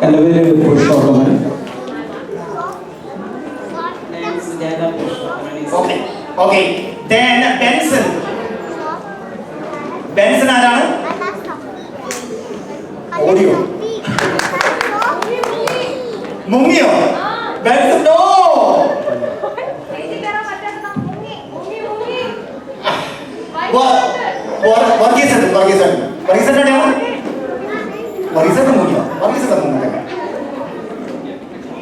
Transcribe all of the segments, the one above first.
എൻ്റെ പേര് പുരുഷോത്തമൻ. ബെൻസൺ ആരാണ്? ഓടിയോ? മുങ്ങിയോ? Benson no. വർഗീസൺ മുങ്ങിയോ? വർഗീസൺ മുങ്ങില്ല.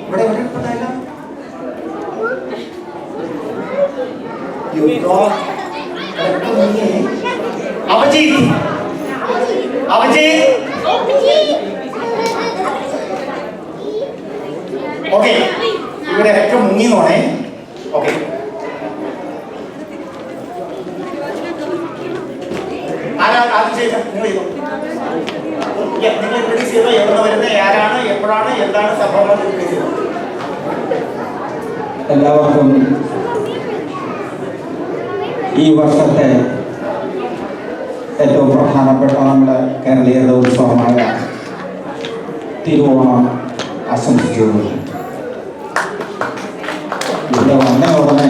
ഇവിടെ ഓക്കെ, ഇവരൊക്കെ മുങ്ങി നോണേ. ഓക്കെ, നിങ്ങൾ ഇൻട്രൊഡ്യൂസ് ചെയ്തോ, എവിടെ വരുന്നത്, ആരാണ്, എപ്പോഴാണ്, എന്താണ് സംഭവം? എല്ലാവർക്കും ഈ വർഷത്തെ ഏറ്റവും പ്രധാനപ്പെട്ട നമ്മുടെ കേരളീയരുടെ ഉത്സവമായ തിരുവോണം ആശംസിച്ചു. ഇവിടെ വന്ന ഉടനെ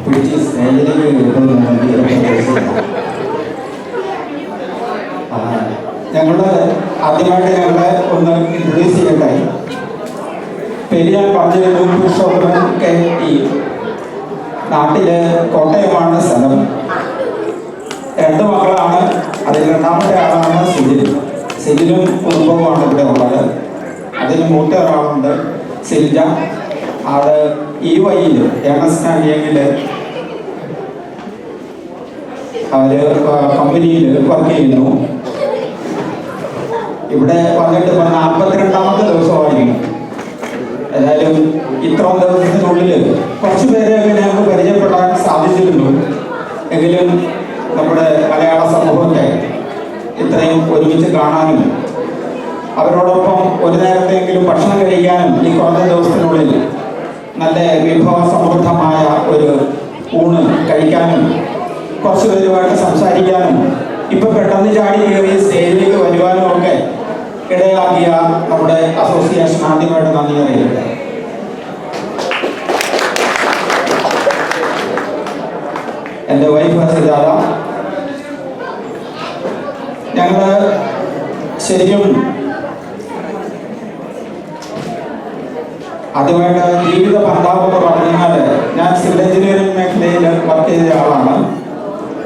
പിടിച്ച് സ്റ്റേജിലേക്ക് ഞങ്ങളുടെ ആദ്യമായിട്ട് ഞങ്ങളെ ഒന്ന് ഇൻട്രൊഡ്യൂസ് ചെയ്യട്ടെ. പെരിയാർ പറഞ്ഞിരുന്നു പുരുഷോത്തമൻ KT. നാട്ടില് കോട്ടയമാണ് സ്ഥലം. 2 മക്കളാണ്. അതിൽ രണ്ടാമത്തെ ആളാണ് സിജിലും കുടുംബവുമാണ് ഇവിടെ ഉള്ളത്. അതിന് മൂത്ത ഒരാളുണ്ട് സിൽജ. ആള് EYയിൽ ഏണസ്റ്റാൻഡിയങ്ങില് അവര് കമ്പനിയിൽ വർക്ക് ചെയ്യുന്നു. ഇവിടെ വന്നിട്ട് 42ാമത്തെ ദിവസമായിരിക്കും. ഏതായാലും ഇത്രയും ദിവസത്തിനുള്ളിൽ കുറച്ച് പേരെയൊക്കെ ഞങ്ങൾക്ക് പരിചയപ്പെടാൻ സാധിച്ചിരുന്നു. എങ്കിലും നമ്മുടെ മലയാള സമൂഹത്തെ ഇത്രയും ഒരുമിച്ച് കാണാനും അവരോടൊപ്പം ഒരു നേരത്തെങ്കിലും ഭക്ഷണം കഴിക്കാനും ഈ കുറഞ്ഞ ദിവസത്തിനുള്ളിൽ നല്ല വിഭവ സമൃദ്ധമായ ഒരു ഊണ് കഴിക്കാനും കുറച്ച് പേരുമായിട്ട് സംസാരിക്കാനും ഇപ്പം പെട്ടെന്ന് ചാടി കയറി സ്റ്റേജിലേക്ക് വരുവാനും ഒക്കെ ഇടയാക്കിയ നമ്മുടെ അസോസിയേഷൻ ആദ്യമായിട്ട് നന്ദി അറിയിക്കട്ടെ. എൻ്റെ വൈഫ് സുജാത. ഞങ്ങള് ശരിക്കും ആദ്യമായിട്ട് ജീവിത പന്താവെന്ന് പറഞ്ഞാൽ ഞാൻ സിവിൽ എഞ്ചിനീയറിംഗ് മേഖലയിൽ വർക്ക് ചെയ്ത ആളാണ്.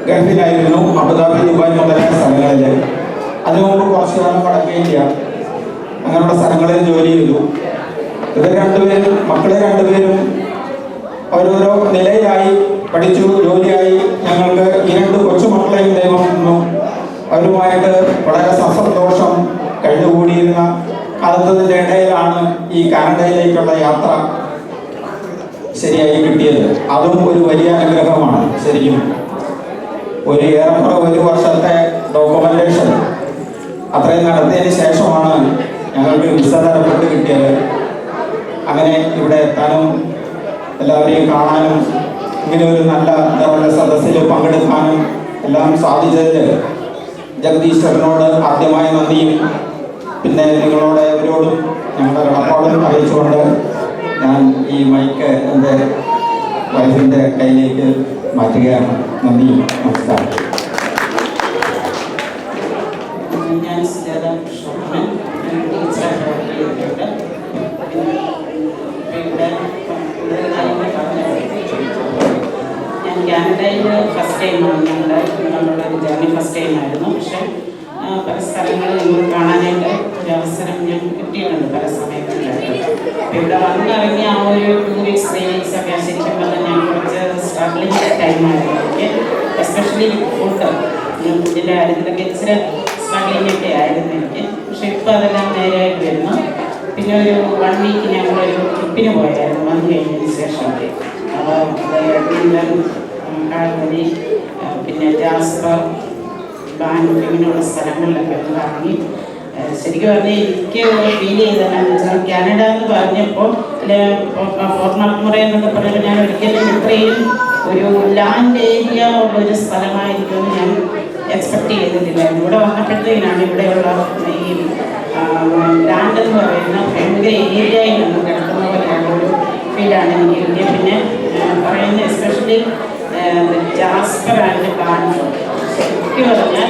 ഗൾഫിലായിരുന്നു, അബുദാബി, ദുബായ് മുതലായ സ്ഥലങ്ങളിൽ. അതിനു മുമ്പ് കുറച്ച് കാലം വടക്കേ ഇന്ത്യ അങ്ങനെയുള്ള സ്ഥലങ്ങളിൽ ജോലി ചെയ്തു. ഇവർ രണ്ടുപേരും, മക്കളെ രണ്ടുപേരും ഓരോരോ നിലയിലായി, പഠിച്ചു, ജോലിയായി. ഞങ്ങൾക്ക് 2 കൊച്ചുമക്കളെയും ദൈവം തന്നു. അവരുമായിട്ട് വളരെ സസന്തോഷം കഴിഞ്ഞുകൂടിയിരുന്ന കാലത്തതിൻ്റെ ഇടയിലാണ് ഈ കാനഡയിലേക്കുള്ള യാത്ര ശരിയായി കിട്ടിയത്. അതും ഒരു വലിയ അനുഗ്രഹമാണ്. ശരിക്കും ഏറെക്കുറെ 1 വർഷത്തെ ഡോക്യുമെന്റേഷൻ അത്രയും നടത്തിയതിന് ശേഷമാണ് ഞങ്ങൾക്ക് വിസ തരപ്പെട്ട് കിട്ടിയത്. അങ്ങനെ ഇവിടെ എത്താനും എല്ലാവരെയും കാണാനും ഇങ്ങനെ ഒരു നല്ല സദസ്സിൽ പങ്കെടുക്കാനും എല്ലാം സാധിച്ചതിൽ ജഗദീശ്വരനോട് ആദ്യമായി നന്ദിയും പിന്നെ നിങ്ങളോട് ഇവരോടും ഞങ്ങളുടെ കടപ്പാടും അറിയിച്ചുകൊണ്ട് ഞാൻ ഈ മൈക്ക് എൻ്റെ വൈഫിൻ്റെ കയ്യിലേക്ക് മാറ്റുകയാണ്. നന്ദി, നമസ്കാരം. ഞാൻ സുജാത പുരുഷോത്തമൻ, ടീച്ചറായിട്ട് വർക്ക് ചെയ്തിട്ടുണ്ട്. ഞാൻ കാനഡയിൽ ഫസ്റ്റ് ടൈമാണ്. നമ്മളുടെ ജേർണി ഫസ്റ്റ് ടൈമായിരുന്നു. പക്ഷേ പല സ്ഥലങ്ങളിൽ നമ്മൾ കാണാനായിട്ട് ഒരു അവസരം ഞാൻ കിട്ടിയിട്ടുണ്ട് പല സമയങ്ങളിലായിട്ട്. ഇവിടെ വന്നിറങ്ങി ആ ഒരു 2 weeks 3 weeks ഒക്കെ ശരിക്കും പറഞ്ഞാൽ ഞാൻ കുറച്ച് സ്ട്രഗ്ലിംഗ് ടൈമായിരുന്നു എനിക്ക്. എസ്പെഷ്യലി ഫുഡിൻ്റെ കാര്യത്തിലൊക്കെ ഇച്ചിരി സ്ട്രഗ്ലിംഗ് ഒക്കെ ആയിരുന്നു എനിക്ക്. പക്ഷെ ഇപ്പോൾ അതെല്ലാം നേരെയായിട്ട് വരുന്നു. പിന്നെ ഒരു 1 week ഞങ്ങളൊരു ട്രിപ്പിന് പോയായിരുന്നു വന്നു കഴിഞ്ഞതിന് ശേഷം. കാൽവരി, പിന്നെ ജാസ്പർ, ബാങ്ക്, ഇങ്ങനെയുള്ള സ്ഥലങ്ങളിലൊക്കെ കറങ്ങി. ശരിക്കും പറഞ്ഞാൽ എനിക്ക് ഫീൽ ചെയ്തതെന്നു വെച്ചാൽ കാനഡ എന്ന് പറഞ്ഞപ്പോൾ ഫോർട്ട് മക്മുറേ എന്നൊക്കെ പറഞ്ഞപ്പോൾ ഞാൻ ഒരിക്കലും ഇത്രയും ഒരു ലാൻഡ് ഏരിയ ഉള്ളൊരു സ്ഥലമായിരിക്കുമെന്ന് ഞാൻ എക്സ്പെക്ട് ചെയ്തിട്ടില്ലായിരുന്നു. ഇവിടെ വന്നപ്പോഴത്തേക്കാണ് ഇവിടെയുള്ള ഈ ലാൻഡ് എന്ന് പറയുന്ന ഭയങ്കര ഏരിയയിൽ നിന്ന് കിടക്കുന്ന പോലെയാണ് ഒരു ഫീലാണ് എനിക്ക് കിട്ടിയത്. പിന്നെ പറയുന്നത് എസ്പെഷ്യലി ജാസ്പർ ആൻഡ് കാൻഫർ. ശരിക്കും പറഞ്ഞാൽ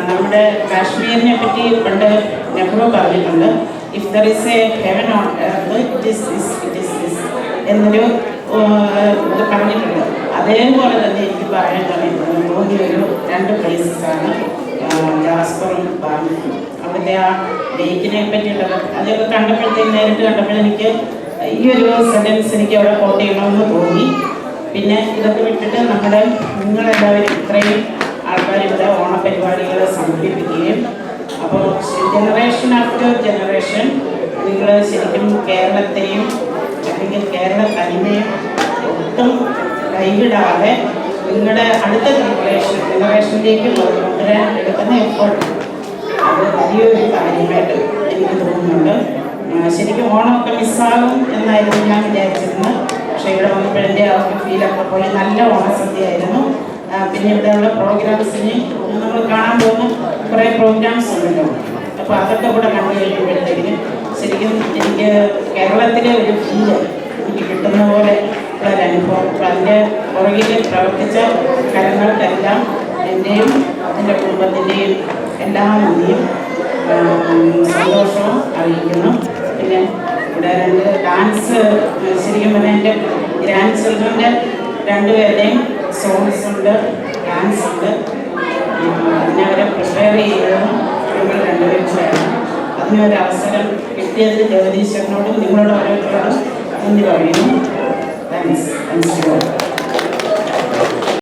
നമ്മുടെ കാശ്മീരിനെ പറ്റി പണ്ട് നെഹ്റു പറഞ്ഞിട്ടുണ്ട്, if there is A heaven on earth it is this എന്നൊരു ഇത് പറഞ്ഞിട്ടുണ്ട്. അതേപോലെ തന്നെ എനിക്ക് പറയാൻ തോന്നിയ ഒരു 2 പ്ലേസസാണ് ജാസ്പറും കാൻഫറും. അവിടുത്തെ ആ ലേക്കിനെ പറ്റിയുള്ളത് അതൊക്കെ കണ്ടപ്പോഴത്തേക്ക് നേരിട്ട് കണ്ടപ്പോഴെനിക്ക് ഈ ഒരു സെൻറ്റൻസ് എനിക്ക് അവിടെ കോട്ട് ചെയ്യണമെന്ന് തോന്നി. പിന്നെ ഇതൊക്കെ വിട്ടിട്ട് നിങ്ങളെല്ലാവരും ഇത്രയും ആൾക്കാർ ഇവിടെ ഓണപരിപാടികൾ സംഘടിപ്പിക്കുകയും അപ്പോൾ ജനറേഷൻ ആഫ്റ്റർ ജനറേഷൻ നിങ്ങൾ ശരിക്കും കേരളത്തെയും അല്ലെങ്കിൽ കേരള തനിമയും ഒട്ടും കൈവിടാതെ നിങ്ങളുടെ അടുത്ത ജനറേഷനിലേക്ക് കൊണ്ടുവരാൻ എടുക്കുന്ന എഫേർട്ട് അത് വലിയൊരു കാര്യമായിട്ട് എനിക്ക് തോന്നുന്നുണ്ട്. ശരിക്കും ഓണമൊക്കെ മിസ്സാകും എന്നായിരുന്നു ഞാൻ വിചാരിച്ചിരുന്നത്. പക്ഷേ ഇവിടെ വന്നപ്പോഴെൻ്റെ ആ ഒരു ഫീലൊക്കെ പോയി. നല്ല ഓണസദ്യയായിരുന്നു. പിന്നെ ഇവിടെയുള്ള പ്രോഗ്രാംസിന് നമ്മൾ കാണാൻ പോകുന്ന കുറേ പ്രോഗ്രാംസ് ഉണ്ടല്ലോ, അപ്പോൾ അതൊക്കെ കൂടെ കണ്ടു കഴിയുമ്പോഴത്തേക്കിന് ശരിക്കും എനിക്ക് കേരളത്തിലെ ഒരു ഫീല് എനിക്ക് കിട്ടുന്ന പോലെ ഉള്ളൊരനുഭവം. അപ്പോൾ അതിൻ്റെ പുറകിൽ പ്രവർത്തിച്ച കരങ്ങൾക്കെല്ലാം എൻ്റെയും എൻ്റെ കുടുംബത്തിൻ്റെയും എല്ലാ നന്ദിയും സന്തോഷവും അറിയിക്കുന്നു. പിന്നെ ഇവിടെ 2 ഡാൻസ് ശരിക്കും പറഞ്ഞാൽ എൻ്റെ ഗ്രാൻഡ് ചിൽഡ്രൻ്റെ 2 പേരുടെയും സോങ്സ് ഉണ്ട്, ഡാൻസ് ഉണ്ട്. അതിനെ അവരെ പ്രിപ്പയർ ചെയ്യുന്നതും നമ്മൾ 2 പേരും ചെയ്യണം. അതിനൊരു അവസരം കിട്ടിയതിൽ ജഗദീശ്വരനോടും നിങ്ങളോട് ഓരോരുത്തരോടും നന്ദി പറയുന്നു. താങ്ക്സ്.